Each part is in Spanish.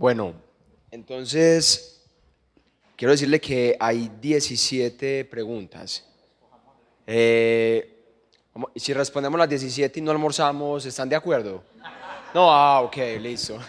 Bueno, entonces quiero decirle que hay 17 preguntas. Y si respondemos las 17 y no almorzamos, ¿están de acuerdo? No, ok, listo.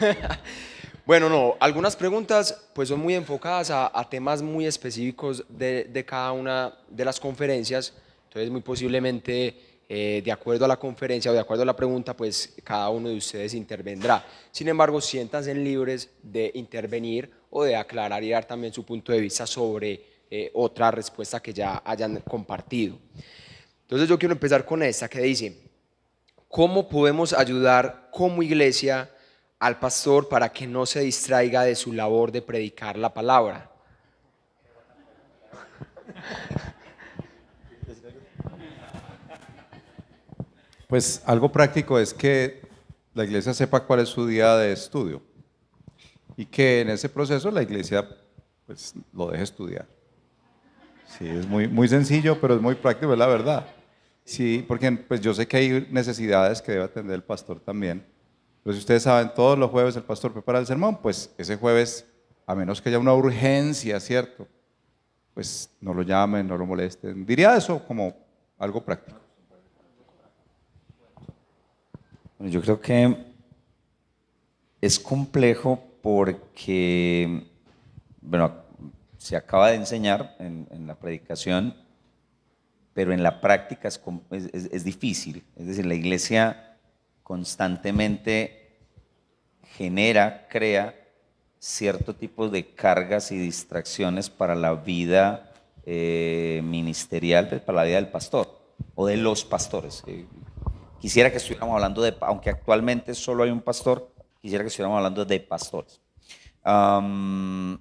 Bueno, no, algunas preguntas pues son muy enfocadas a temas muy específicos de cada una de las conferencias, entonces muy posiblemente de acuerdo a la conferencia o de acuerdo a la pregunta, pues cada uno de ustedes intervendrá. Sin embargo, siéntanse libres de intervenir o de aclarar y dar también su punto de vista sobre otra respuesta que ya hayan compartido. Entonces yo quiero empezar con esta que dice, ¿cómo podemos ayudar como iglesia al pastor para que no se distraiga de su labor de predicar la palabra? Pues algo práctico es que la iglesia sepa cuál es su día de estudio y que en ese proceso la iglesia pues lo deje estudiar. Sí, es muy sencillo, pero es muy práctico, es la verdad. Sí, porque pues yo sé que hay necesidades que debe atender el pastor también. Pero si ustedes saben, todos los jueves el pastor prepara el sermón, pues ese jueves, a menos que haya una urgencia, ¿cierto? Pues no lo llamen, no lo molesten. Diría eso como algo práctico. Bueno, yo creo que es complejo porque, bueno, se acaba de enseñar en la predicación, pero en la práctica es difícil. Es decir, la iglesia constantemente genera, crea cierto tipo de cargas y distracciones para la vida ministerial, para la vida del pastor o de los pastores. Quisiera que estuviéramos hablando de, aunque actualmente solo hay un pastor, quisiera que estuviéramos hablando de pastores. Um,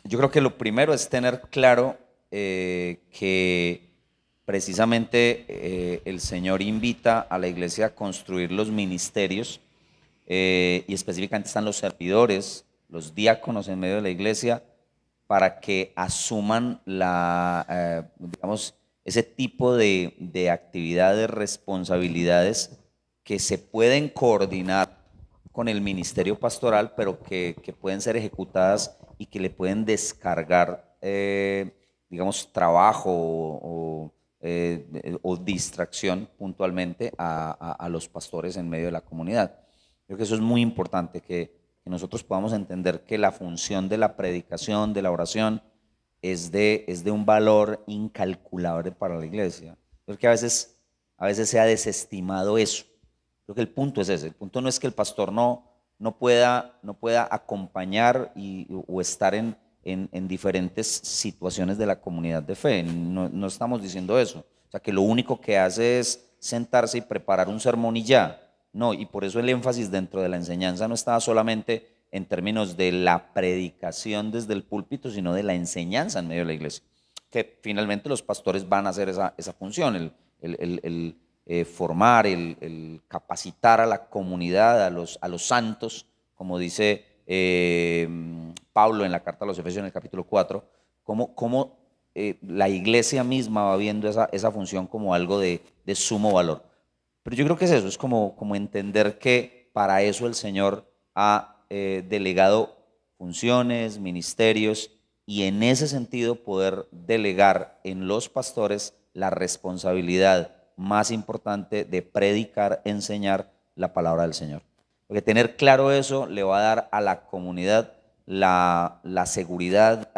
yo creo que lo primero es tener claro que precisamente el Señor invita a la iglesia a construir los ministerios y específicamente están los servidores, los diáconos en medio de la iglesia, para que asuman digamos, ese tipo de actividades, responsabilidades que se pueden coordinar con el ministerio pastoral, pero que pueden ser ejecutadas y que le pueden descargar, digamos, trabajo o distracción puntualmente a los pastores en medio de la comunidad. Creo que eso es muy importante, que nosotros podamos entender que la función de la predicación, de la oración, es de un valor incalculable para la iglesia. Creo que a veces se ha desestimado eso. Creo que el punto es ese. El punto no es que el pastor no pueda acompañar o estar en diferentes situaciones de la comunidad de fe. No estamos diciendo eso. O sea, que lo único que hace es sentarse y preparar un sermón y ya. No, y por eso el énfasis dentro de la enseñanza no estaba solamente en términos de la predicación desde el púlpito, sino de la enseñanza en medio de la iglesia. Que finalmente los pastores van a hacer esa función, el formar, el capacitar a la comunidad, a los santos, como dice Pablo en la carta a los Efesios en el capítulo 4, cómo la iglesia misma va viendo esa función como algo de sumo valor. Pero yo creo que es eso, es como entender que para eso el Señor ha delegado funciones, ministerios, y en ese sentido poder delegar en los pastores la responsabilidad más importante de predicar, enseñar la palabra del Señor. Porque tener claro eso le va a dar a la comunidad la seguridad,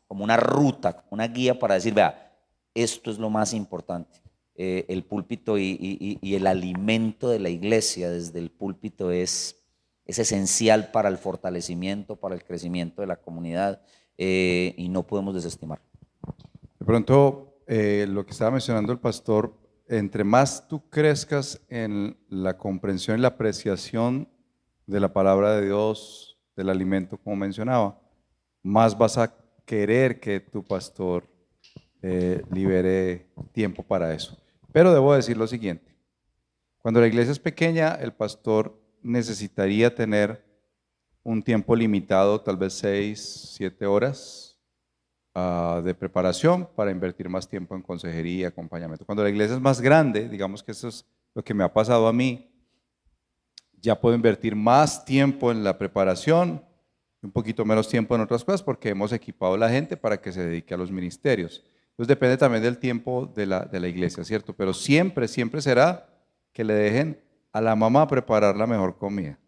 como una ruta, una guía para decir, vea, esto es lo más importante. El púlpito y el alimento de la iglesia desde el púlpito es esencial para el fortalecimiento, para el crecimiento de la comunidad y no podemos desestimar. De pronto, lo que estaba mencionando el pastor, entre más tú crezcas en la comprensión y la apreciación de la palabra de Dios, del alimento, como mencionaba, más vas a querer que tu pastor libere tiempo para eso. Pero debo decir lo siguiente, cuando la iglesia es pequeña, el pastor necesitaría tener un tiempo limitado, tal vez 6, 7 horas de preparación para invertir más tiempo en consejería, acompañamiento. Cuando la iglesia es más grande, digamos que eso es lo que me ha pasado a mí, ya puedo invertir más tiempo en la preparación un poquito menos tiempo en otras cosas porque hemos equipado a la gente para que se dedique a los ministerios. Entonces depende también del tiempo de la iglesia, ¿cierto? Pero siempre, siempre será que le dejen a la mamá preparar la mejor comida.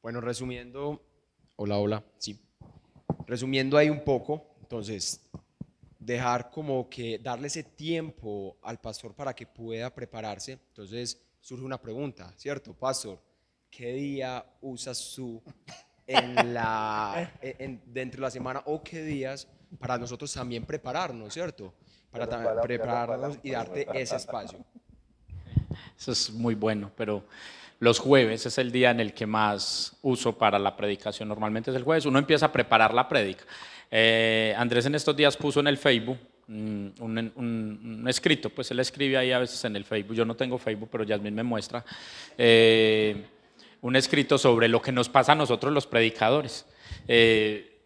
Bueno, resumiendo, hola, hola, sí. Resumiendo ahí un poco, entonces, dejar como que darle ese tiempo al pastor para que pueda prepararse. Entonces, surge una pregunta, ¿cierto, pastor? ¿Qué día usas tú dentro de la semana o qué días para nosotros también prepararnos, ¿cierto? Para prepararnos y darte ese espacio. Eso es muy bueno, pero los jueves es el día en el que más uso para la predicación. Normalmente es el jueves. Uno empieza a preparar la prédica. Andrés en estos días puso en el Facebook un escrito, pues él escribe ahí a veces en el Facebook. Yo no tengo Facebook, pero Yasmín me muestra. Un escrito sobre lo que nos pasa a nosotros los predicadores.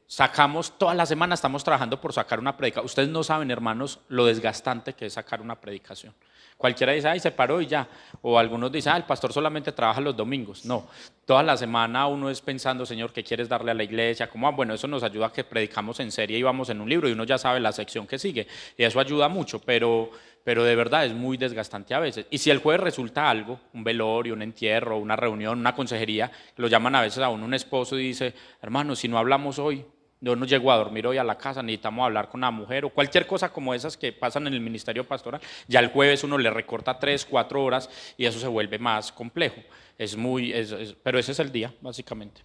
Sacamos, toda la semana estamos trabajando por sacar una predicación. Ustedes no saben, hermanos, lo desgastante que es sacar una predicación. Cualquiera dice, ay, se paró y ya. O algunos dicen, el pastor solamente trabaja los domingos. No, toda la semana uno es pensando, Señor, ¿qué quieres darle a la iglesia? ¿Cómo? Bueno, eso nos ayuda a que predicamos en serie y vamos en un libro y uno ya sabe la sección que sigue. Y eso ayuda mucho, pero de verdad es muy desgastante a veces. Y si el jueves resulta algo, un velorio, un entierro, una reunión, una consejería, lo llaman a veces a uno un esposo y dice, hermano, si no hablamos hoy, yo no llego a dormir hoy a la casa, necesitamos hablar con la mujer o cualquier cosa como esas que pasan en el ministerio pastoral, ya el jueves uno le recorta 3, 4 horas y eso se vuelve más complejo. Pero ese es el día, básicamente.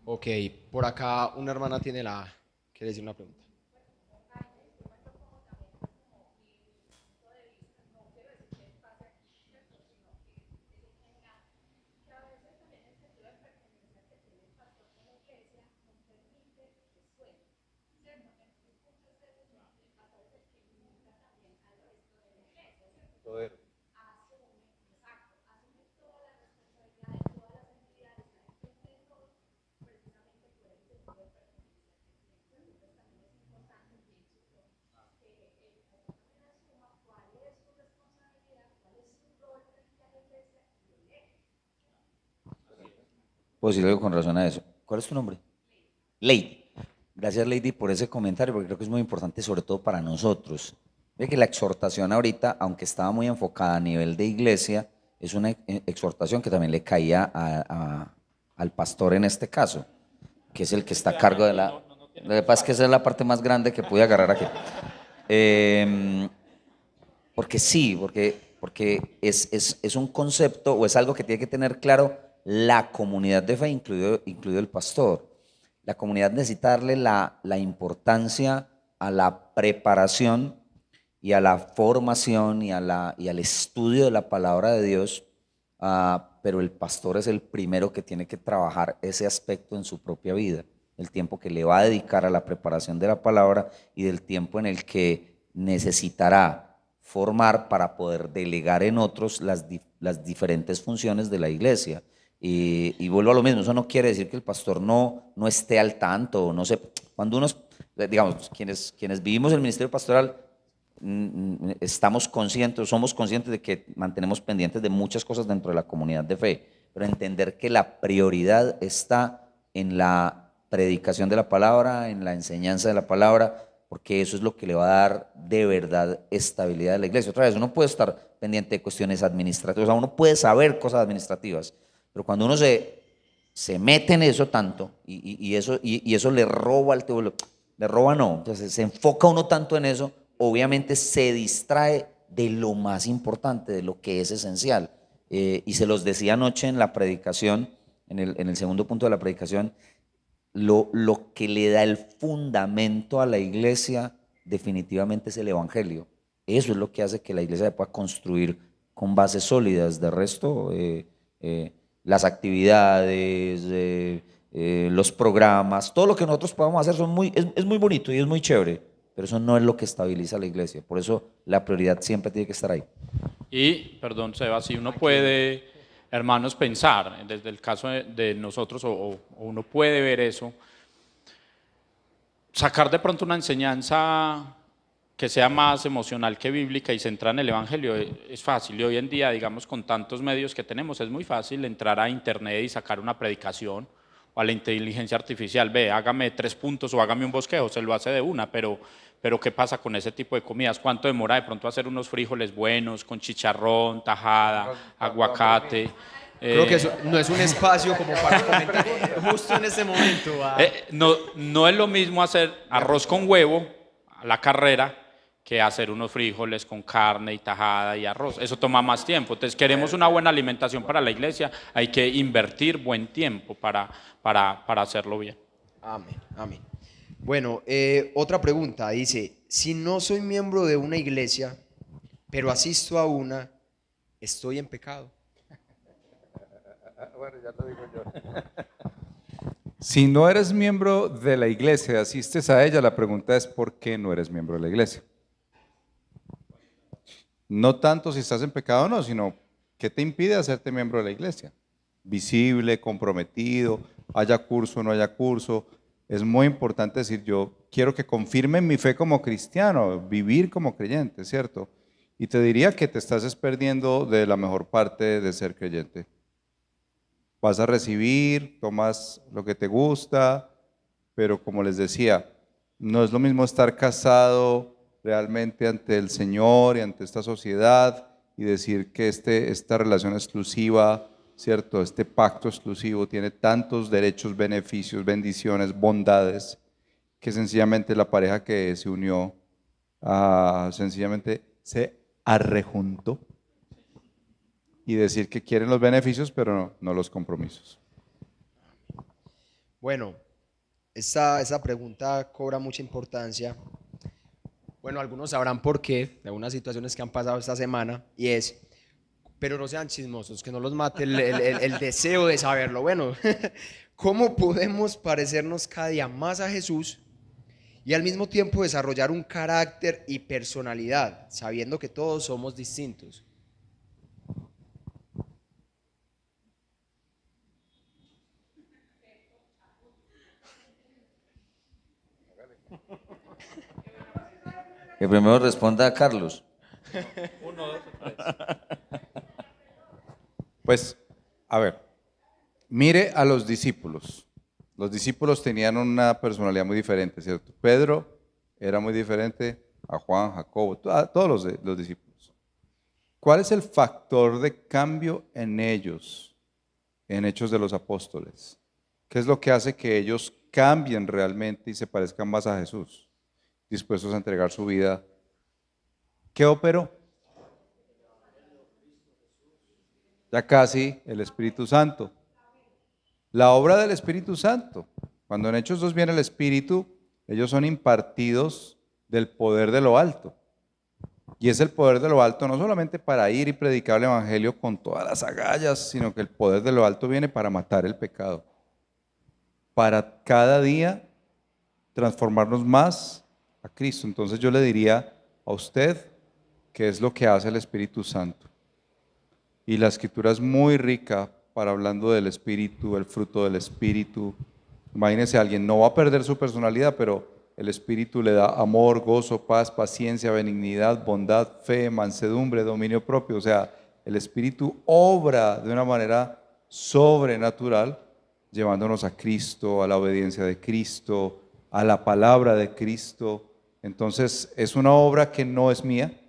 Ok, por acá una hermana quiere decir una pregunta. Puedo decir algo con razón a eso. ¿Cuál es tu nombre? Lady. Gracias, Lady, por ese comentario, porque creo que es muy importante, sobre todo para nosotros. Ve que la exhortación ahorita, aunque estaba muy enfocada a nivel de iglesia, es una exhortación que también le caía al pastor en este caso, que es el que está a cargo de la... Lo que pasa es que esa es la parte más grande que pude agarrar aquí. Porque sí, porque es un concepto o es algo que tiene que tener claro la comunidad de fe, incluido el pastor. La comunidad necesita darle la importancia a la preparación y a la formación y al estudio de la palabra de Dios, pero el pastor es el primero que tiene que trabajar ese aspecto en su propia vida, el tiempo que le va a dedicar a la preparación de la palabra y del tiempo en el que necesitará formar para poder delegar en otros las diferentes funciones de la iglesia. Y vuelvo a lo mismo, eso no quiere decir que el pastor no esté al tanto, no sé, cuando unos, digamos, quienes vivimos el ministerio pastoral, estamos conscientes, somos conscientes de que mantenemos pendientes de muchas cosas dentro de la comunidad de fe, pero entender que la prioridad está en la predicación de la palabra, en la enseñanza de la palabra, porque eso es lo que le va a dar de verdad estabilidad a la iglesia. Otra vez, uno puede estar pendiente de cuestiones administrativas, o sea, uno puede saber cosas administrativas, pero cuando uno se mete en eso tanto y eso le roba al teólogo, le roba no, entonces se enfoca uno tanto en eso, obviamente se distrae de lo más importante, de lo que es esencial. Y se los decía anoche en la predicación, en el segundo punto de la predicación, lo que le da el fundamento a la iglesia definitivamente es el evangelio. Eso es lo que hace que la iglesia se pueda construir con bases sólidas. De resto, las actividades, los programas, todo lo que nosotros podamos hacer es muy bonito y es muy chévere, pero eso no es lo que estabiliza la iglesia. Por eso la prioridad siempre tiene que estar ahí. Y, perdón, Seba, si uno puede, hermanos, pensar, desde el caso de nosotros, o uno puede ver eso, sacar de pronto una enseñanza que sea más emocional que bíblica y centrada en el Evangelio es fácil. Y hoy en día, digamos, con tantos medios que tenemos, es muy fácil entrar a internet y sacar una predicación o a la inteligencia artificial, ve, hágame 3 puntos o hágame un bosquejo, se lo hace de una, pero ¿qué pasa con ese tipo de comidas? ¿Cuánto demora de pronto hacer unos frijoles buenos con chicharrón, tajada, aguacate? Creo que eso no es un espacio como para comentar justo en este momento. No, no es lo mismo hacer arroz con huevo a la carrera que hacer unos frijoles con carne y tajada y arroz. Eso toma más tiempo. Entonces, queremos una buena alimentación para la iglesia, hay que invertir buen tiempo para hacerlo bien. Amén, amén. Bueno, otra pregunta. Dice, si no soy miembro de una iglesia, pero asisto a una, ¿estoy en pecado? Bueno, ya lo digo yo. Si no eres miembro de la iglesia, asistes a ella, la pregunta es ¿por qué no eres miembro de la iglesia? No tanto si estás en pecado o no, sino ¿qué te impide hacerte miembro de la iglesia? Visible, comprometido, haya curso o no haya curso. Es muy importante decir, yo quiero que confirmen mi fe como cristiano, vivir como creyente, ¿cierto? Y te diría que te estás perdiendo de la mejor parte de ser creyente. Vas a recibir, tomas lo que te gusta, pero como les decía, no es lo mismo estar casado realmente ante el Señor y ante esta sociedad y decir que esta relación exclusiva, ¿cierto? Este pacto exclusivo tiene tantos derechos, beneficios, bendiciones, bondades, que sencillamente la pareja que se unió, sencillamente se arrejuntó y decir que quieren los beneficios, pero no los compromisos. Bueno, esa pregunta cobra mucha importancia. Bueno, algunos sabrán por qué, de algunas situaciones que han pasado esta semana, y es, pero no sean chismosos, que no los mate el deseo de saberlo. Bueno, ¿cómo podemos parecernos cada día más a Jesús y al mismo tiempo desarrollar un carácter y personalidad, sabiendo que todos somos distintos? Que primero responda a Carlos. Pues, a ver, mire a los discípulos. Los discípulos tenían una personalidad muy diferente, ¿cierto? Pedro era muy diferente a Juan, Jacobo, a todos los discípulos. ¿Cuál es el factor de cambio en ellos, en Hechos de los Apóstoles? ¿Qué es lo que hace que ellos cambien realmente y se parezcan más a Jesús? Dispuestos a entregar su vida. ¿Qué operó? Ya casi el Espíritu Santo. La obra del Espíritu Santo. Cuando en Hechos 2 viene el Espíritu, ellos son impartidos del poder de lo alto. Y es el poder de lo alto no solamente para ir y predicar el Evangelio con todas las agallas, sino que el poder de lo alto viene para matar el pecado. Para cada día transformarnos más a Cristo. Entonces yo le diría a usted qué es lo que hace el Espíritu Santo. Y la Escritura es muy rica para hablando del Espíritu, el fruto del Espíritu. Imagínese, alguien no va a perder su personalidad, pero el Espíritu le da amor, gozo, paz, paciencia, benignidad, bondad, fe, mansedumbre, dominio propio. O sea, el Espíritu obra de una manera sobrenatural, llevándonos a Cristo, a la obediencia de Cristo, a la palabra de Cristo. Entonces, es una obra que no es mía.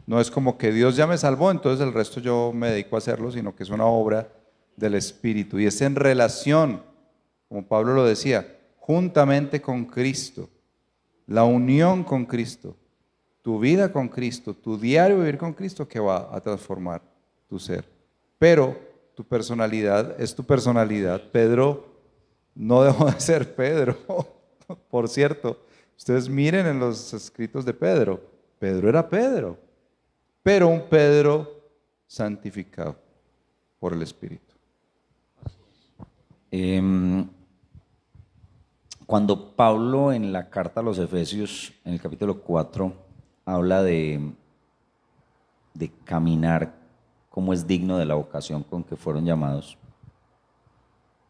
No es como que Dios ya me salvó, entonces el resto yo me dedico a hacerlo, sino que es una obra del Espíritu. Y es en relación, como Pablo lo decía, juntamente con Cristo, la unión con Cristo, tu vida con Cristo, tu diario vivir con Cristo que va a transformar tu ser. Pero tu personalidad es tu personalidad. Pedro no dejó de ser Pedro. Por cierto, ustedes miren en los escritos de Pedro, Pedro era Pedro, pero un Pedro santificado por el Espíritu. Cuando Pablo en la carta a los Efesios, en el capítulo 4, habla de caminar como es digno de la vocación con que fueron llamados,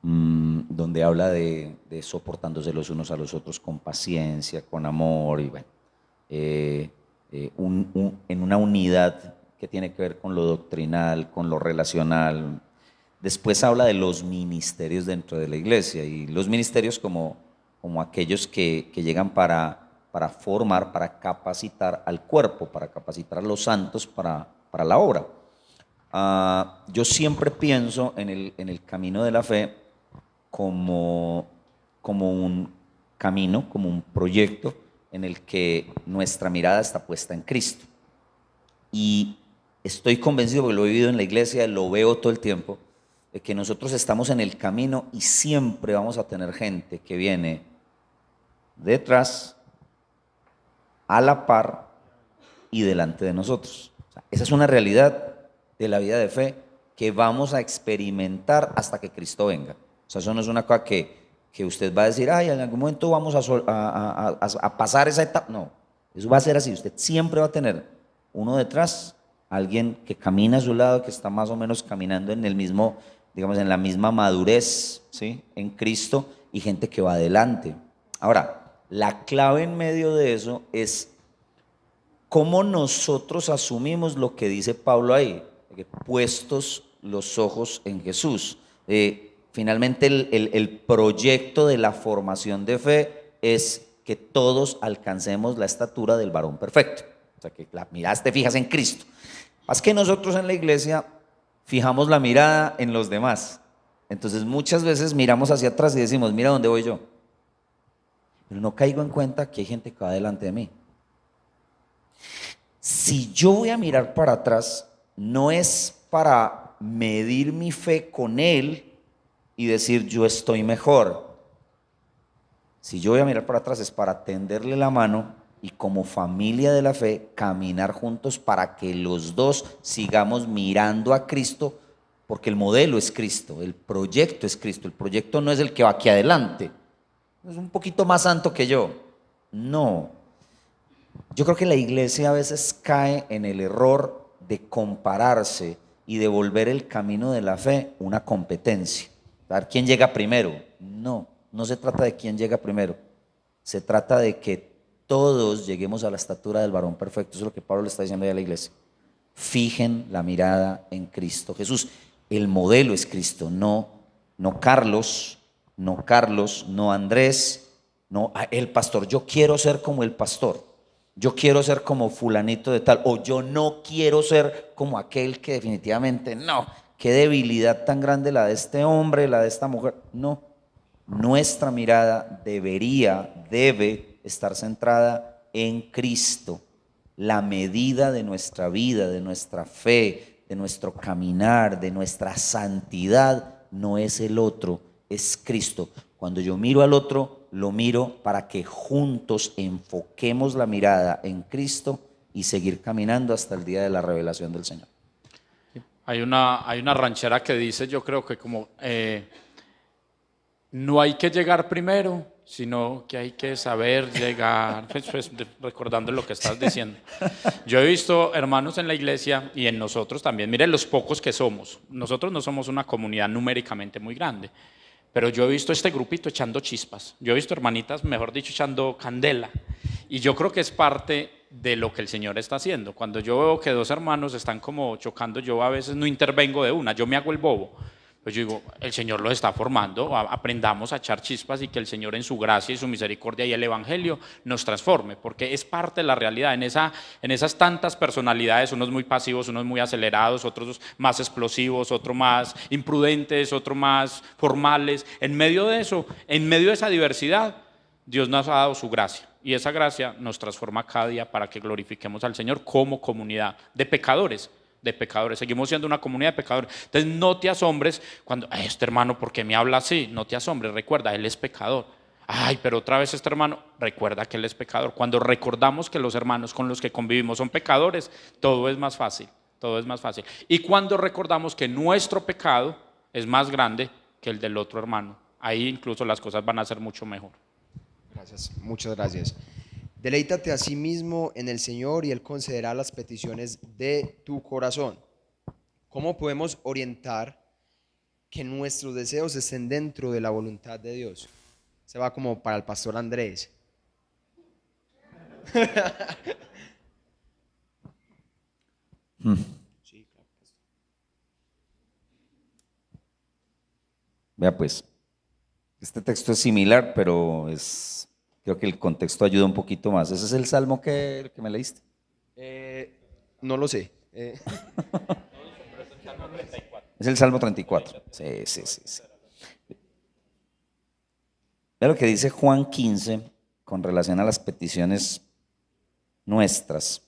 donde habla de soportándose los unos a los otros con paciencia, con amor, y bueno, en una unidad que tiene que ver con lo doctrinal, con lo relacional. Después habla de los ministerios dentro de la iglesia y los ministerios como aquellos que llegan para formar, para capacitar al cuerpo, para capacitar a los santos para la obra. Yo siempre pienso en el camino de la fe como un camino, como un proyecto en el que nuestra mirada está puesta en Cristo. Y estoy convencido, porque lo he vivido en la iglesia, lo veo todo el tiempo, de que nosotros estamos en el camino y siempre vamos a tener gente que viene detrás, a la par y delante de nosotros. O sea, esa es una realidad de la vida de fe que vamos a experimentar hasta que Cristo venga. O sea, eso no es una cosa que usted va a decir, ay, en algún momento vamos a pasar esa etapa. No, eso va a ser así. Usted siempre va a tener uno detrás, alguien que camina a su lado, que está más o menos caminando en el mismo, digamos, en la misma madurez, ¿sí?, en Cristo, y gente que va adelante. Ahora, la clave en medio de eso es cómo nosotros asumimos lo que dice Pablo ahí, que puestos los ojos en Jesús. Finalmente el proyecto de la formación de fe es que todos alcancemos la estatura del varón perfecto. O sea, que la mirada te fijas en Cristo. Más que nosotros en la iglesia fijamos la mirada en los demás. Entonces muchas veces miramos hacia atrás y decimos, mira dónde voy yo. Pero no caigo en cuenta que hay gente que va delante de mí. Si yo voy a mirar para atrás, no es para medir mi fe con él y decir yo estoy mejor. Si yo voy a mirar para atrás es para tenderle la mano y como familia de la fe caminar juntos para que los dos sigamos mirando a Cristo, porque el modelo es Cristo, el proyecto es Cristo. El proyecto no es el que va aquí adelante, es un poquito más santo que yo. No. Yo creo que la iglesia a veces cae en el error de compararse y de volver el camino de la fe una competencia. A ver quién llega primero. No, no se trata de quién llega primero. Se trata de que todos lleguemos a la estatura del varón perfecto. Eso es lo que Pablo le está diciendo ahí a la iglesia. Fijen la mirada en Cristo Jesús. El modelo es Cristo, no Carlos, no Andrés, no el pastor. Yo quiero ser como el pastor. Yo quiero ser como fulanito de tal, o yo no quiero ser como aquel que definitivamente no. Qué debilidad tan grande la de este hombre, la de esta mujer. No, nuestra mirada debe estar centrada en Cristo. La medida de nuestra vida, de nuestra fe, de nuestro caminar, de nuestra santidad, no es el otro, es Cristo. Cuando yo miro al otro, lo miro para que juntos enfoquemos la mirada en Cristo y seguir caminando hasta el día de la revelación del Señor. Hay una ranchera que dice, yo creo que como, no hay que llegar primero, sino que hay que saber llegar, recordando lo que estás diciendo. Yo he visto hermanos en la iglesia y en nosotros también, miren los pocos que somos. Nosotros no somos una comunidad numéricamente muy grande, pero yo he visto este grupito echando chispas. Yo he visto hermanitas, mejor dicho, echando candela. Y yo creo que es parte de lo que el Señor está haciendo. Cuando yo veo que dos hermanos están como chocando, yo a veces no intervengo de una, yo me hago el bobo. Pues yo digo, el Señor los está formando, aprendamos a echar chispas y que el Señor en su gracia y su misericordia y el Evangelio nos transforme, porque es parte de la realidad. En esas tantas personalidades, unos muy pasivos, unos muy acelerados, otros más explosivos, otros más imprudentes, otros más formales. En medio de eso, en medio de esa diversidad, Dios nos ha dado su gracia. Y esa gracia nos transforma cada día para que glorifiquemos al Señor como comunidad de pecadores. Seguimos siendo una comunidad de pecadores. Entonces no te asombres cuando, este hermano, ¿por qué me habla así? No te asombres, recuerda, él es pecador. Ay, pero otra vez este hermano, recuerda que él es pecador. Cuando recordamos que los hermanos con los que convivimos son pecadores, todo es más fácil, todo es más fácil. Y cuando recordamos que nuestro pecado es más grande que el del otro hermano, ahí incluso las cosas van a ser mucho mejor. Gracias, muchas gracias. Deleítate a sí mismo en el Señor y Él concederá las peticiones de tu corazón. ¿Cómo podemos orientar que nuestros deseos estén dentro de la voluntad de Dios? Se va como para el pastor Andrés. Vea pues, este texto es similar, pero creo que el contexto ayuda un poquito más. ¿Ese es el salmo que me leíste? No lo sé. Es el Salmo 34. Sí, sí, sí, sí. Vea lo que dice Juan 15 con relación a las peticiones nuestras.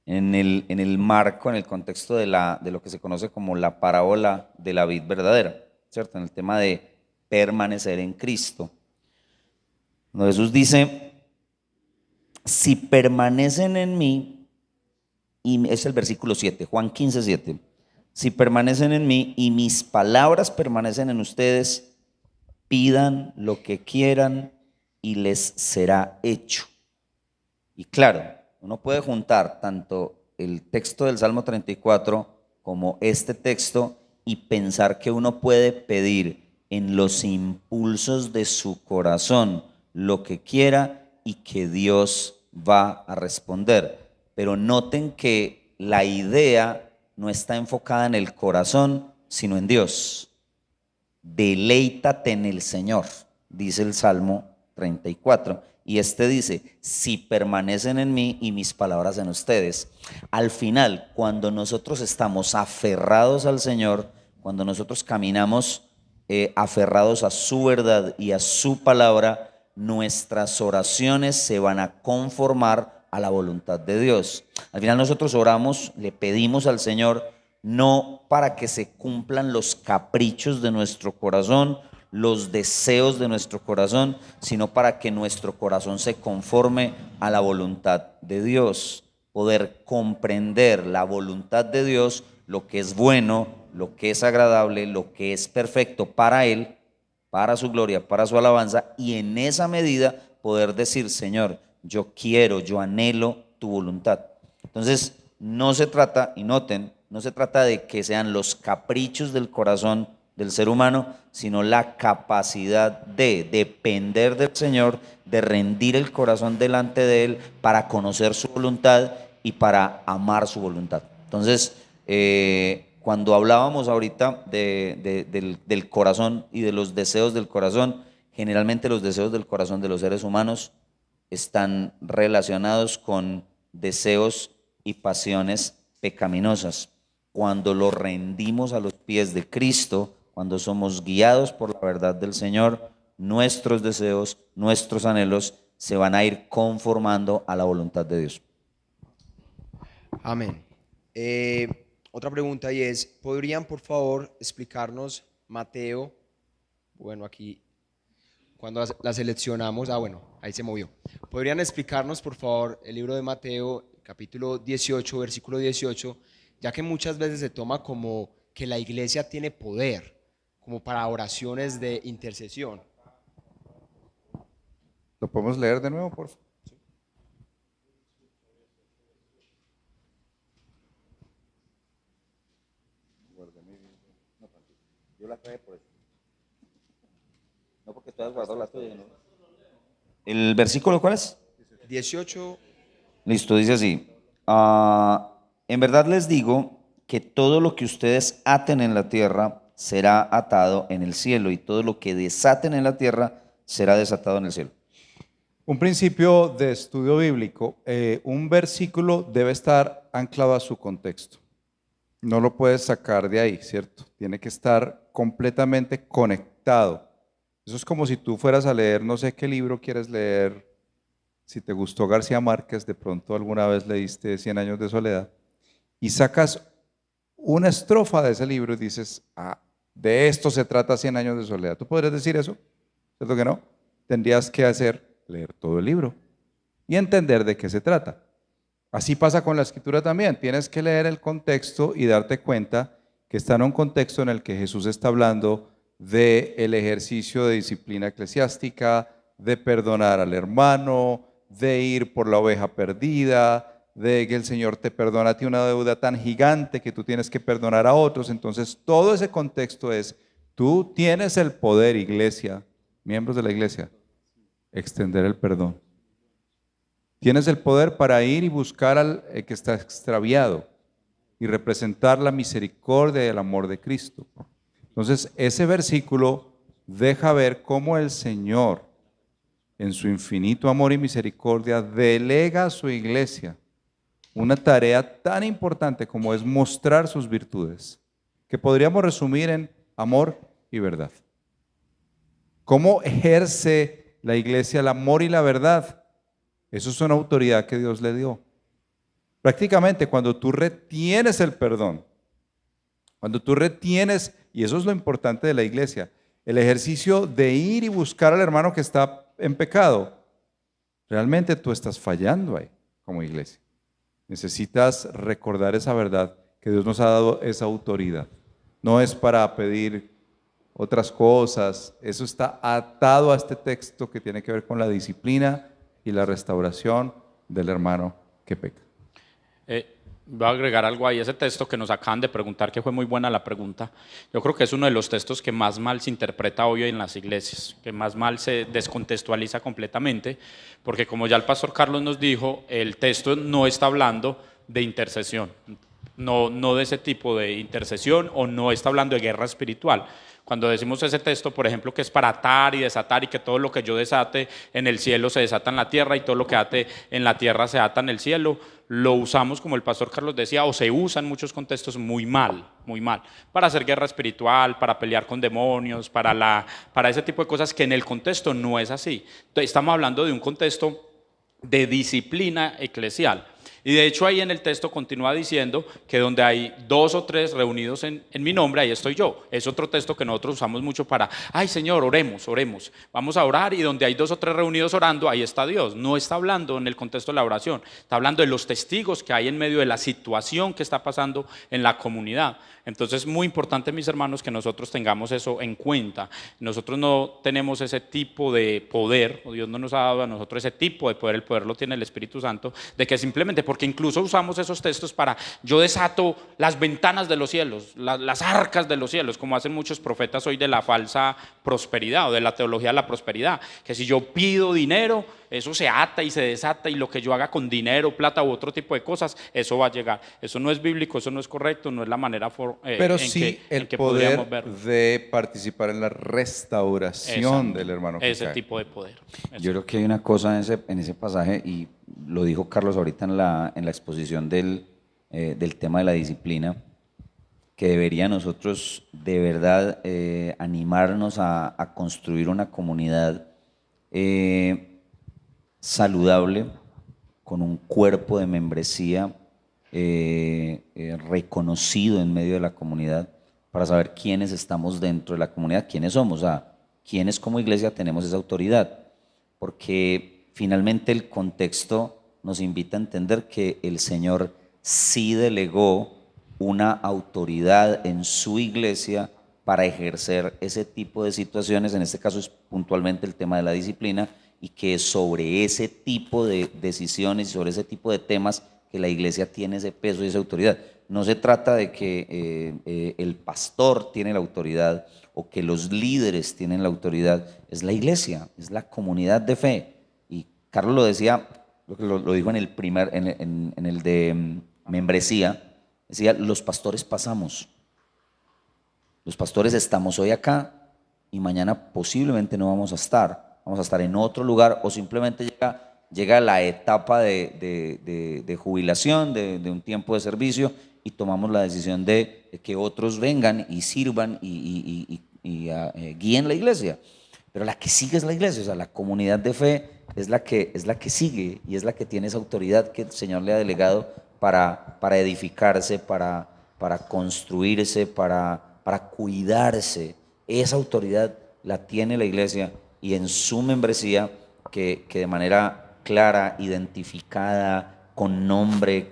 En el marco, en el contexto de lo que se conoce como la parábola de la vid verdadera, ¿cierto? En el tema de permanecer en Cristo. Cuando Jesús dice, si permanecen en mí, y es el versículo 7, Juan 15, 7, si permanecen en mí y mis palabras permanecen en ustedes, pidan lo que quieran y les será hecho. Y claro, uno puede juntar tanto el texto del Salmo 34 como este texto y pensar que uno puede pedir en los impulsos de su corazón lo que quiera y que Dios va a responder. Pero noten que la idea no está enfocada en el corazón, sino en Dios. Deleítate en el Señor, dice el Salmo 34. Y este dice, si permanecen en mí y mis palabras en ustedes. Al final, cuando nosotros estamos aferrados al Señor, cuando nosotros caminamos aferrados a su verdad y a su palabra, nuestras oraciones se van a conformar a la voluntad de Dios. Al final nosotros oramos, le pedimos al Señor, no para que se cumplan los caprichos de nuestro corazón, los deseos de nuestro corazón, sino para que nuestro corazón se conforme a la voluntad de Dios. Poder comprender la voluntad de Dios, lo que es bueno, lo que es agradable, lo que es perfecto para Él, para su gloria, para su alabanza, y en esa medida poder decir, Señor, yo quiero, yo anhelo tu voluntad. Entonces, no se trata, y noten, no se trata de que sean los caprichos del corazón del ser humano, sino la capacidad de depender del Señor, de rendir el corazón delante de Él para conocer su voluntad y para amar su voluntad. Entonces, cuando hablábamos ahorita del corazón y de los deseos del corazón, generalmente los deseos del corazón de los seres humanos están relacionados con deseos y pasiones pecaminosas. Cuando lo rendimos a los pies de Cristo, cuando somos guiados por la verdad del Señor, nuestros deseos, nuestros anhelos se van a ir conformando a la voluntad de Dios. Amén. Otra pregunta y es, ¿podrían por favor explicarnos Mateo? Bueno, aquí cuando la seleccionamos, bueno, ahí se movió. ¿Podrían explicarnos por favor el libro de Mateo, capítulo 18, versículo 18, ya que muchas veces se toma como que la iglesia tiene poder, como para oraciones de intercesión? ¿Lo podemos leer de nuevo, por favor? Yo la traje por eso. No porque tú has guardado la tuya. ¿No? ¿El versículo cuál es? 18. Listo, dice así. En verdad les digo que todo lo que ustedes aten en la tierra será atado en el cielo, y todo lo que desaten en la tierra será desatado en el cielo. Un principio de estudio bíblico, un versículo debe estar anclado a su contexto. No lo puedes sacar de ahí, ¿cierto? Tiene que estar completamente conectado. Eso es como si tú fueras a leer, no sé qué libro quieres leer. Si te gustó García Márquez, de pronto alguna vez leíste 100 años de soledad, y sacas una estrofa de ese libro y dices, de esto se trata 100 años de soledad. ¿Tú podrías decir eso? ¿Cierto que no? Tendrías que leer todo el libro y entender de qué se trata. Así pasa con la escritura también. Tienes que leer el contexto y darte cuenta que está en un contexto en el que Jesús está hablando del ejercicio de disciplina eclesiástica, de perdonar al hermano, de ir por la oveja perdida, de que el Señor te perdona a ti una deuda tan gigante que tú tienes que perdonar a otros. Entonces, todo ese contexto es, tú tienes el poder, iglesia, miembros de la iglesia, extender el perdón. Tienes el poder para ir y buscar al que está extraviado y representar la misericordia y el amor de Cristo. Entonces, ese versículo deja ver cómo el Señor, en su infinito amor y misericordia, delega a su iglesia una tarea tan importante como es mostrar sus virtudes, que podríamos resumir en amor y verdad. ¿Cómo ejerce la iglesia el amor y la verdad? Eso es una autoridad que Dios le dio. Prácticamente cuando tú retienes el perdón, cuando tú retienes, y eso es lo importante de la iglesia, el ejercicio de ir y buscar al hermano que está en pecado, realmente tú estás fallando ahí como iglesia. Necesitas recordar esa verdad, que Dios nos ha dado esa autoridad. No es para pedir otras cosas, eso está atado a este texto que tiene que ver con la disciplina y la restauración del hermano que peca. Voy a agregar algo ahí, ese texto que nos acaban de preguntar, que fue muy buena la pregunta. Yo creo que es uno de los textos que más mal se interpreta hoy en las iglesias, que más mal se descontextualiza completamente, porque como ya el pastor Carlos nos dijo, el texto no está hablando de intercesión, no de ese tipo de intercesión, o no está hablando de guerra espiritual. Cuando decimos ese texto, por ejemplo, que es para atar y desatar, y que todo lo que yo desate en el cielo se desata en la tierra, y todo lo que ate en la tierra se ata en el cielo, lo usamos, como el pastor Carlos decía, o se usa en muchos contextos muy mal, para hacer guerra espiritual, para pelear con demonios, para ese tipo de cosas que en el contexto no es así. Entonces, estamos hablando de un contexto de disciplina eclesial. Y de hecho ahí en el texto continúa diciendo que donde hay 2 o 3 reunidos en mi nombre, ahí estoy yo. Es otro texto que nosotros usamos mucho para, ay Señor, oremos, vamos a orar, y donde hay 2 o 3 reunidos orando, ahí está Dios. No está hablando en el contexto de la oración, está hablando de los testigos que hay en medio de la situación que está pasando en la comunidad. Entonces es muy importante, mis hermanos, que nosotros tengamos eso en cuenta. Nosotros no tenemos ese tipo de poder, o Dios no nos ha dado a nosotros ese tipo de poder, el poder lo tiene el Espíritu Santo, de que simplemente, porque incluso usamos esos textos para, yo desato las ventanas de los cielos, las arcas de los cielos, como hacen muchos profetas hoy de la falsa prosperidad o de la teología de la prosperidad, que si yo pido dinero, eso se ata y se desata, y lo que yo haga con dinero, plata u otro tipo de cosas, eso va a llegar. Eso no es bíblico, eso no es correcto, no es la manera pero sí el poder de participar en la restauración del hermano que ese cae. tipo de poder. Yo creo que hay una cosa en ese pasaje, y lo dijo Carlos ahorita en la exposición del tema de la disciplina, que debería nosotros de verdad animarnos a construir una comunidad saludable, con un cuerpo de membresía reconocido en medio de la comunidad, para saber quiénes estamos dentro de la comunidad, quiénes somos, o sea, quiénes como iglesia tenemos esa autoridad, porque finalmente el contexto nos invita a entender que el Señor sí delegó una autoridad en su iglesia para ejercer ese tipo de situaciones. En este caso es puntualmente el tema de la disciplina, y que sobre ese tipo de decisiones y sobre ese tipo de temas que la iglesia tiene ese peso y esa autoridad. No se trata de que el pastor tiene la autoridad o que los líderes tienen la autoridad, es la iglesia, es la comunidad de fe. Y Carlos lo decía, lo dijo en el primer, en el de membresía, decía, los pastores pasamos, los pastores estamos hoy acá y mañana posiblemente no vamos a estar en otro lugar, o simplemente llega la etapa de jubilación, de un tiempo de servicio, y tomamos la decisión de que otros vengan y sirvan y guíen la iglesia. Pero la que sigue es la iglesia, o sea, la comunidad de fe es la que sigue, y es la que tiene esa autoridad que el Señor le ha delegado para edificarse, para construirse, para cuidarse. Esa autoridad la tiene la iglesia, y en su membresía, que de manera clara, identificada, con nombre,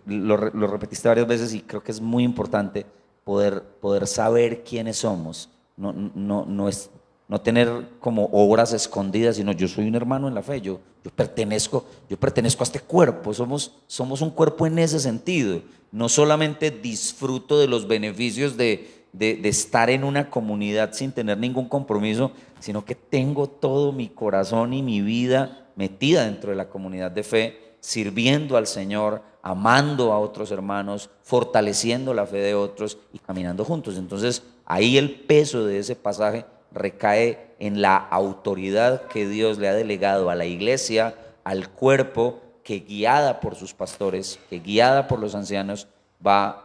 lo repetiste varias veces, y creo que es muy importante poder saber quiénes somos, no tener como obras escondidas, sino yo soy un hermano en la fe, yo pertenezco a este cuerpo, somos un cuerpo en ese sentido. No solamente disfruto de los beneficios de estar en una comunidad sin tener ningún compromiso, sino que tengo todo mi corazón y mi vida metida dentro de la comunidad de fe, sirviendo al Señor, amando a otros hermanos, fortaleciendo la fe de otros y caminando juntos. Entonces, ahí el peso de ese pasaje recae en la autoridad que Dios le ha delegado a la iglesia, al cuerpo, que guiada por sus pastores, que guiada por los ancianos, va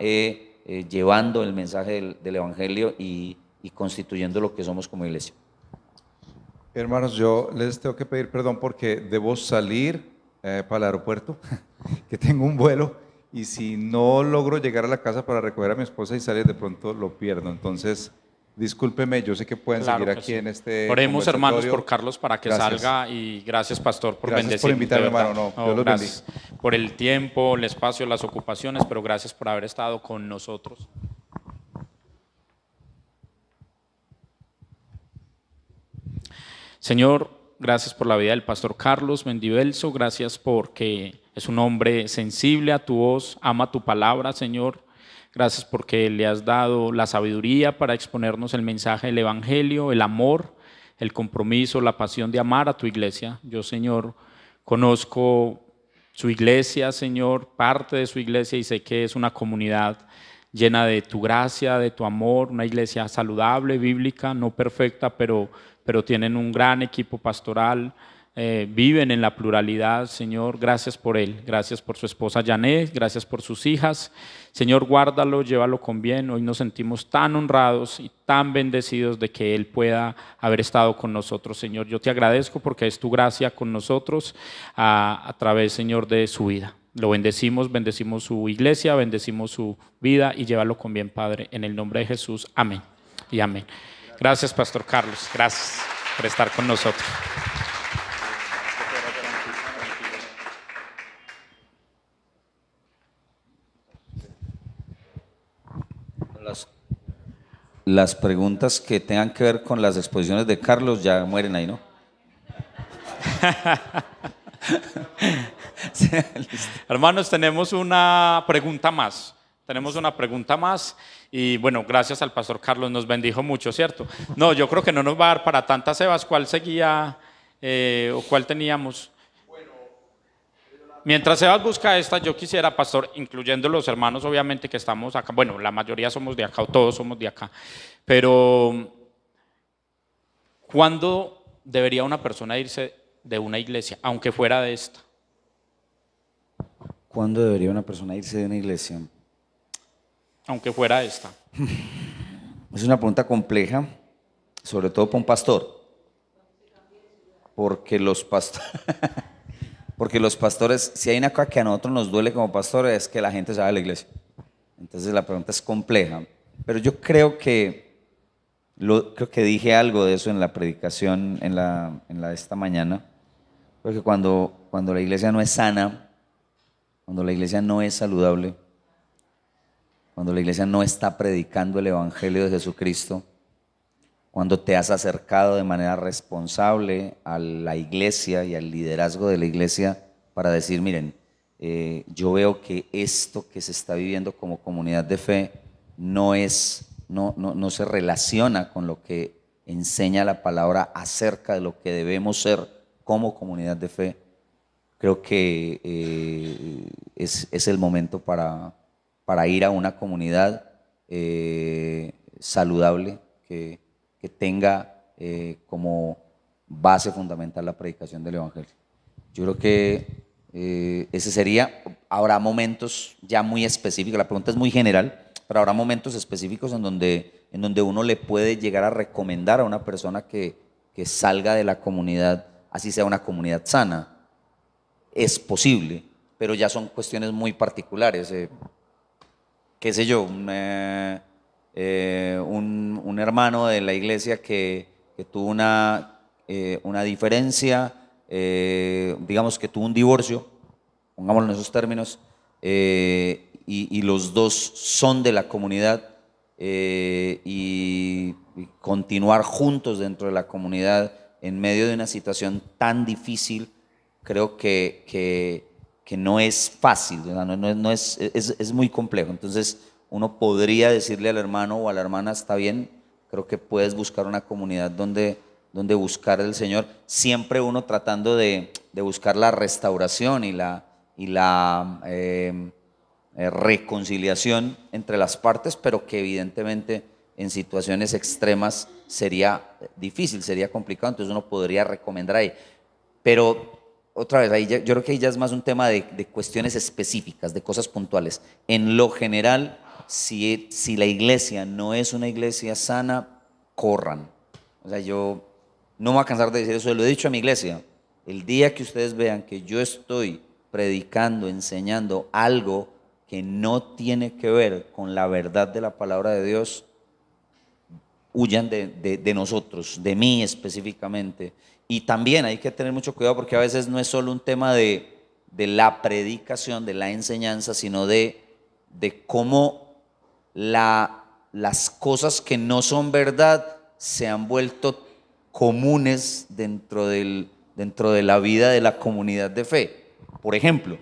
llevando el mensaje del Evangelio y constituyendo lo que somos como iglesia. Hermanos, yo les tengo que pedir perdón porque debo salir para el aeropuerto, que tengo un vuelo, y si no logro llegar a la casa para recoger a mi esposa y salir, de pronto lo pierdo. Entonces, discúlpeme, yo sé que pueden Claro seguir que aquí sí. en este Oremos, hermanos, conversatorio. por Carlos para que Gracias. salga, y gracias, pastor, por Gracias por bendecirnos, invitarme, de verdad. hermano. No, Dios los gracias por el tiempo, el espacio, las ocupaciones, pero gracias por haber estado con nosotros. Señor, gracias por la vida del pastor Carlos Mendivelso, gracias porque es un hombre sensible a tu voz, ama tu palabra, Señor. Gracias porque le has dado la sabiduría para exponernos el mensaje del Evangelio, el amor, el compromiso, la pasión de amar a tu iglesia. Yo, Señor, conozco su iglesia, Señor, parte de su iglesia, y sé que es una comunidad llena de tu gracia, de tu amor, una iglesia saludable, bíblica, no perfecta, pero tienen un gran equipo pastoral, viven en la pluralidad, Señor. Gracias por él, gracias por su esposa Janet, gracias por sus hijas. Señor, guárdalo, llévalo con bien. Hoy nos sentimos tan honrados y tan bendecidos de que él pueda haber estado con nosotros, Señor. Yo te agradezco porque es tu gracia con nosotros a través, Señor, de su vida. Lo bendecimos, bendecimos su iglesia, bendecimos su vida, y llévalo con bien, Padre, en el nombre de Jesús. Amén y amén. Gracias, Pastor Carlos. Gracias por estar con nosotros. Las preguntas que tengan que ver con las exposiciones de Carlos ya mueren ahí, ¿no? Hermanos, tenemos una pregunta más. Tenemos una pregunta más y bueno, gracias al pastor Carlos, nos bendijo mucho, ¿cierto? No, yo creo que no nos va a dar para tantas, Sebas. ¿Cuál seguía o cuál teníamos? Mientras Sebas busca esta, yo quisiera, pastor, incluyendo los hermanos obviamente que estamos acá, bueno, la mayoría somos de acá o todos somos de acá, pero ¿cuándo debería una persona irse de una iglesia, aunque fuera de esta? ¿Cuándo debería una persona irse de una iglesia? Aunque fuera esta. Es una pregunta compleja, sobre todo para un pastor, porque los pastores, si hay una cosa que a nosotros nos duele como pastores, es que la gente se vaya de la iglesia. Entonces la pregunta es compleja, pero yo creo que dije algo de eso en la predicación en la de esta mañana, porque cuando la iglesia no es sana, cuando la iglesia no es saludable, cuando la iglesia no está predicando el Evangelio de Jesucristo, cuando te has acercado de manera responsable a la iglesia y al liderazgo de la iglesia para decir, miren, yo veo que esto que se está viviendo como comunidad de fe no se relaciona con lo que enseña la palabra acerca de lo que debemos ser como comunidad de fe. Creo que es el momento para ir a una comunidad saludable que tenga como base fundamental la predicación del Evangelio. Yo creo que ese sería. Habrá momentos ya muy específicos, la pregunta es muy general, pero habrá momentos específicos en donde uno le puede llegar a recomendar a una persona que salga de la comunidad, así sea una comunidad sana. Es posible, pero ya son cuestiones muy particulares. Qué sé yo, un hermano de la iglesia que tuvo una diferencia, digamos que tuvo un divorcio, pongámoslo en esos términos, y los dos son de la comunidad, y continuar juntos dentro de la comunidad en medio de una situación tan difícil, creo que no es fácil, es muy complejo. Entonces uno podría decirle al hermano o a la hermana, está bien, creo que puedes buscar una comunidad donde buscar al Señor, siempre uno tratando de de buscar la restauración y la reconciliación entre las partes, pero que evidentemente en situaciones extremas sería difícil, sería complicado, entonces uno podría recomendar ahí. Pero otra vez, ahí yo creo que ahí ya es más un tema de cuestiones específicas, de cosas puntuales. En lo general, si la iglesia no es una iglesia sana, corran. O sea, yo no me voy a cansar de decir eso, lo he dicho a mi iglesia. El día que ustedes vean que yo estoy predicando, enseñando algo que no tiene que ver con la verdad de la palabra de Dios, huyan de nosotros, de mí específicamente. Y también hay que tener mucho cuidado porque a veces no es solo un tema de la predicación, de la enseñanza, sino de cómo las cosas que no son verdad se han vuelto comunes dentro de la vida de la comunidad de fe. Por ejemplo,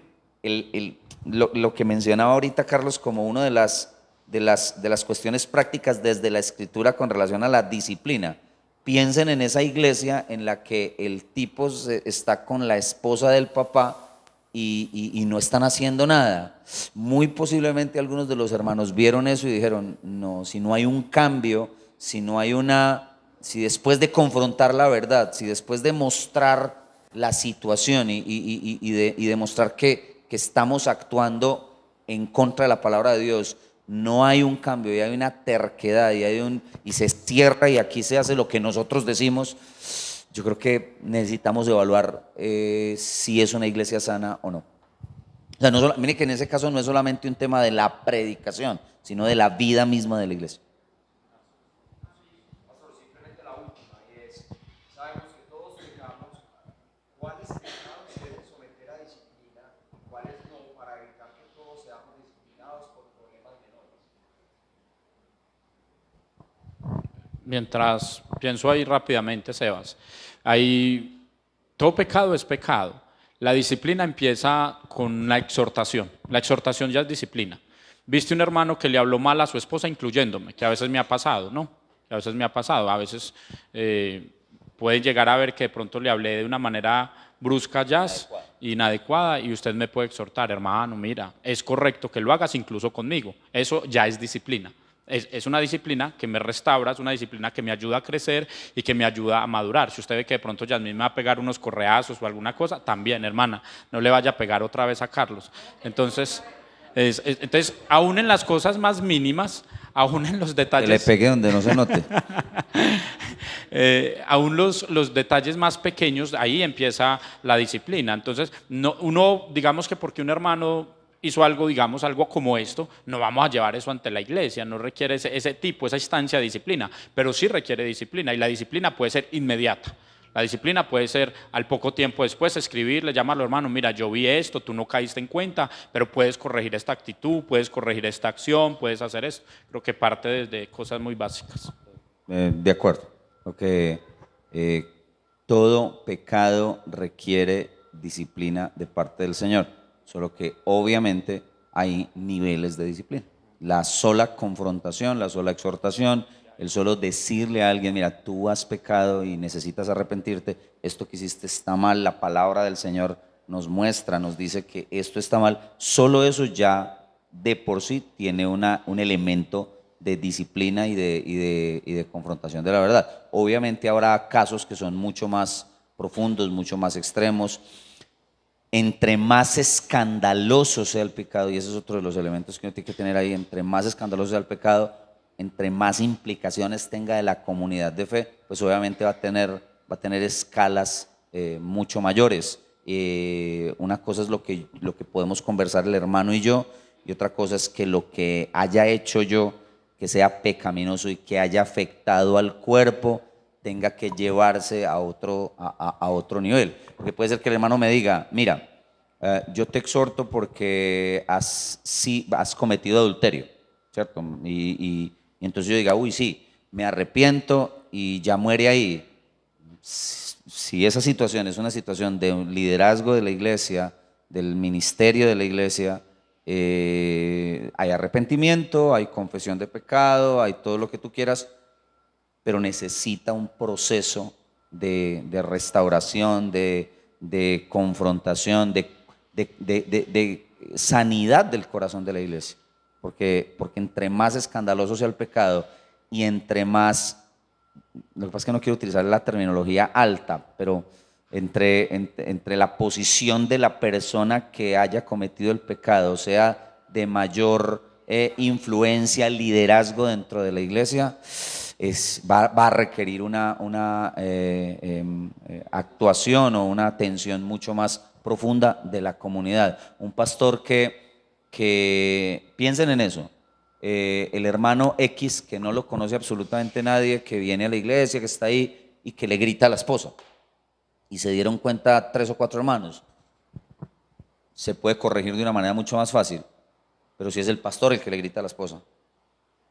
lo que mencionaba ahorita Carlos como una de las cuestiones prácticas desde la escritura con relación a la disciplina. Piensen en esa iglesia en la que el tipo está con la esposa del papá y no están haciendo nada. Muy posiblemente algunos de los hermanos vieron eso y dijeron, no, si no hay un cambio, si después de confrontar la verdad, si después de mostrar la situación y demostrar que estamos actuando en contra de la palabra de Dios, no hay un cambio y hay una terquedad y se cierra y aquí se hace lo que nosotros decimos, yo creo que necesitamos evaluar si es una iglesia sana o no. O sea, mire que en ese caso no es solamente un tema de la predicación, sino de la vida misma de la iglesia. Pastor, simplemente la última es, sabemos que todos pecamos, ¿cuáles pecados se deben someter a disciplina y cuáles no, para evitar que todos seamos disciplinados por problemas menores? Mientras pienso ahí rápidamente, Sebas, todo pecado es pecado. La disciplina empieza con la exhortación. La exhortación ya es disciplina. Viste un hermano que le habló mal a su esposa, incluyéndome, que a veces me ha pasado, ¿no? Que a veces me ha pasado. A veces puede llegar a ver que de pronto le hablé de una manera brusca, jazz, inadecuada, y usted me puede exhortar, hermano, mira, es correcto que lo hagas incluso conmigo. Eso ya es disciplina. Es una disciplina que me restaura, es una disciplina que me ayuda a crecer y que me ayuda a madurar. Si usted ve que de pronto Yasmín me va a pegar unos correazos o alguna cosa, también, hermana, no le vaya a pegar otra vez a Carlos. Entonces, aún en las cosas más mínimas, aún en los detalles... Que le pegue donde no se note. Aún los detalles más pequeños, ahí empieza la disciplina. Entonces, uno, digamos que porque un hermano hizo algo, digamos, algo como esto, no vamos a llevar eso ante la iglesia, no requiere ese tipo, esa instancia de disciplina, pero sí requiere disciplina y la disciplina puede ser inmediata. La disciplina puede ser al poco tiempo después escribirle, llamarlo, hermano, mira, yo vi esto, tú no caíste en cuenta, pero puedes corregir esta actitud, puedes corregir esta acción, puedes hacer esto. Creo que parte desde cosas muy básicas. De acuerdo. Porque todo pecado requiere disciplina de parte del Señor, solo que obviamente hay niveles de disciplina. La sola confrontación, la sola exhortación, el solo decirle a alguien, mira, tú has pecado y necesitas arrepentirte, esto que hiciste está mal, la palabra del Señor nos muestra, nos dice que esto está mal, solo eso ya de por sí tiene un elemento de disciplina y de confrontación de la verdad. Obviamente habrá casos que son mucho más profundos, mucho más extremos. Entre más escandaloso sea el pecado, y ese es otro de los elementos que uno tiene que tener ahí, entre más escandaloso sea el pecado, entre más implicaciones tenga de la comunidad de fe, pues obviamente va a tener escalas mucho mayores. Una cosa es lo que podemos conversar el hermano y yo, y otra cosa es que lo que haya hecho yo, que sea pecaminoso y que haya afectado al cuerpo, tenga que llevarse a otro nivel. Porque puede ser que el hermano me diga, mira, yo te exhorto porque has cometido adulterio, ¿cierto? Y entonces yo diga, uy, sí, me arrepiento y ya muere ahí. Si esa situación es una situación de un liderazgo de la iglesia, del ministerio de la iglesia, hay arrepentimiento, hay confesión de pecado, hay todo lo que tú quieras, pero necesita un proceso de restauración, de de confrontación, de sanidad del corazón de la iglesia. Porque entre más escandaloso sea el pecado y entre más, lo que pasa es que no quiero utilizar la terminología alta, pero entre la posición de la persona que haya cometido el pecado sea de mayor influencia, liderazgo dentro de la iglesia, va a requerir una actuación o una atención mucho más profunda de la comunidad. Un pastor que piensen en eso, el hermano X que no lo conoce absolutamente nadie, que viene a la iglesia, que está ahí y que le grita a la esposa, y se dieron cuenta 3 o 4 hermanos, se puede corregir de una manera mucho más fácil. Pero si es el pastor el que le grita a la esposa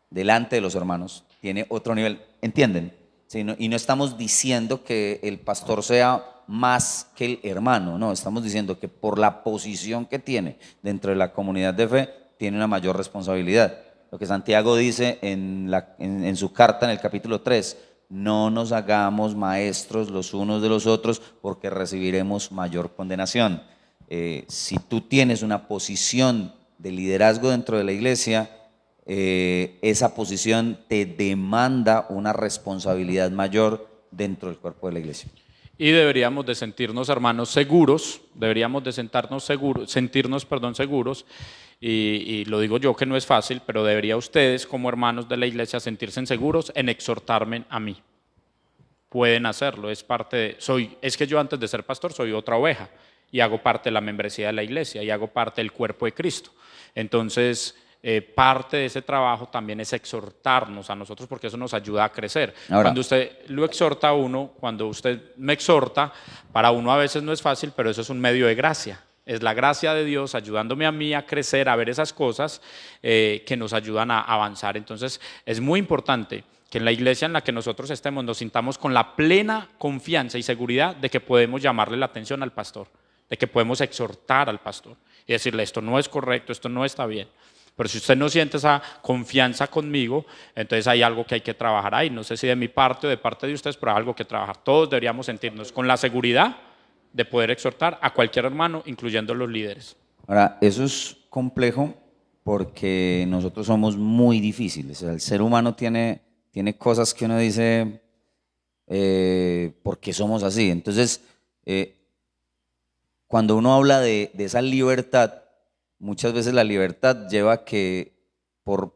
delante de los hermanos, tiene otro nivel, ¿entienden? Sí, y no estamos diciendo que el pastor sea más que el hermano, no, estamos diciendo que por la posición que tiene dentro de la comunidad de fe, tiene una mayor responsabilidad. Lo que Santiago dice en su carta en el capítulo 3, no nos hagamos maestros los unos de los otros porque recibiremos mayor condenación. Si tú tienes una posición de liderazgo dentro de la iglesia, esa posición te demanda una responsabilidad mayor dentro del cuerpo de la iglesia. Y deberíamos de sentirnos, hermanos, seguros, deberíamos de sentirnos seguros, y lo digo yo que no es fácil, pero debería ustedes como hermanos de la iglesia sentirse seguros en exhortarme a mí. Pueden hacerlo, es que yo antes de ser pastor soy otra oveja y hago parte de la membresía de la iglesia y hago parte del cuerpo de Cristo. Entonces, parte de ese trabajo también es exhortarnos a nosotros, porque eso nos ayuda a crecer. Ahora, cuando usted lo exhorta a uno, cuando usted me exhorta, para uno a veces no es fácil, pero eso es un medio de gracia. Es la gracia de Dios ayudándome a mí a crecer, a ver esas cosas que nos ayudan a avanzar. Entonces, es muy importante que en la iglesia en la que nosotros estemos nos sintamos con la plena confianza y seguridad de que podemos llamarle la atención al pastor, de que podemos exhortar al pastor y decirle esto no es correcto, esto no está bien. Pero si usted no siente esa confianza conmigo, entonces hay algo que hay que trabajar ahí. No sé si de mi parte o de parte de ustedes, pero hay algo que trabajar. Todos deberíamos sentirnos con la seguridad de poder exhortar a cualquier hermano, incluyendo los líderes. Ahora, eso es complejo porque nosotros somos muy difíciles. O sea, el ser humano tiene cosas que uno dice, ¿por qué somos así? Entonces, cuando uno habla de esa libertad, muchas veces la libertad lleva a que por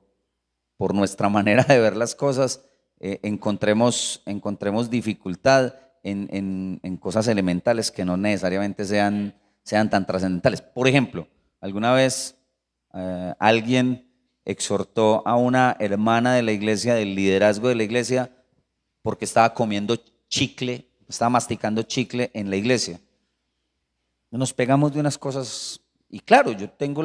nuestra manera de ver las cosas encontremos dificultad en cosas elementales que no necesariamente sean tan trascendentales. Por ejemplo, alguna vez alguien exhortó a una hermana de la iglesia, del liderazgo de la iglesia, porque estaba comiendo chicle, estaba masticando chicle en la iglesia. Nos pegamos de unas cosas, y claro, yo tengo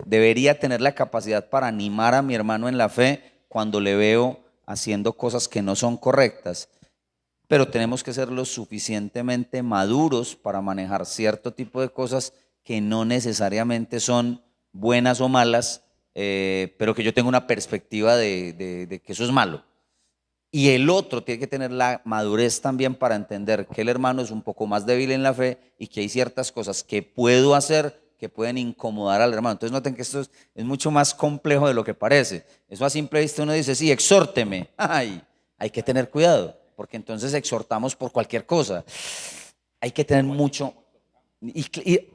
debería tener la capacidad para animar a mi hermano en la fe cuando le veo haciendo cosas que no son correctas, pero tenemos que ser lo suficientemente maduros para manejar cierto tipo de cosas que no necesariamente son buenas o malas, pero que yo tengo una perspectiva de que eso es malo. Y el otro tiene que tener la madurez también para entender que el hermano es un poco más débil en la fe y que hay ciertas cosas que puedo hacer que pueden incomodar al hermano. Entonces noten que esto es mucho más complejo de lo que parece. Eso a simple vista uno dice, sí, exhórteme. Ay, hay que tener cuidado, porque entonces exhortamos por cualquier cosa. Hay que tener mucho... Y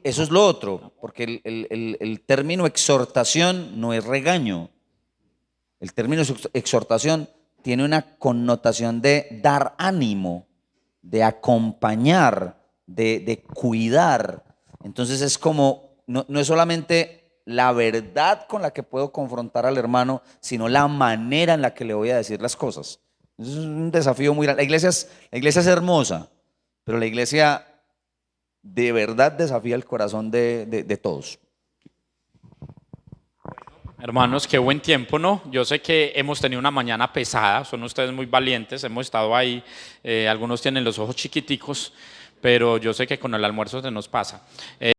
eso es lo otro, porque el término exhortación no es regaño. El término exhortación tiene una connotación de dar ánimo, de acompañar, de cuidar. Entonces es como, no es solamente la verdad con la que puedo confrontar al hermano, sino la manera en la que le voy a decir las cosas. Eso es un desafío muy grande. La iglesia es hermosa, pero la iglesia de verdad desafía el corazón de todos. Hermanos, qué buen tiempo, ¿no? Yo sé que hemos tenido una mañana pesada, son ustedes muy valientes, hemos estado ahí, algunos tienen los ojos chiquiticos, pero yo sé que con el almuerzo se nos pasa.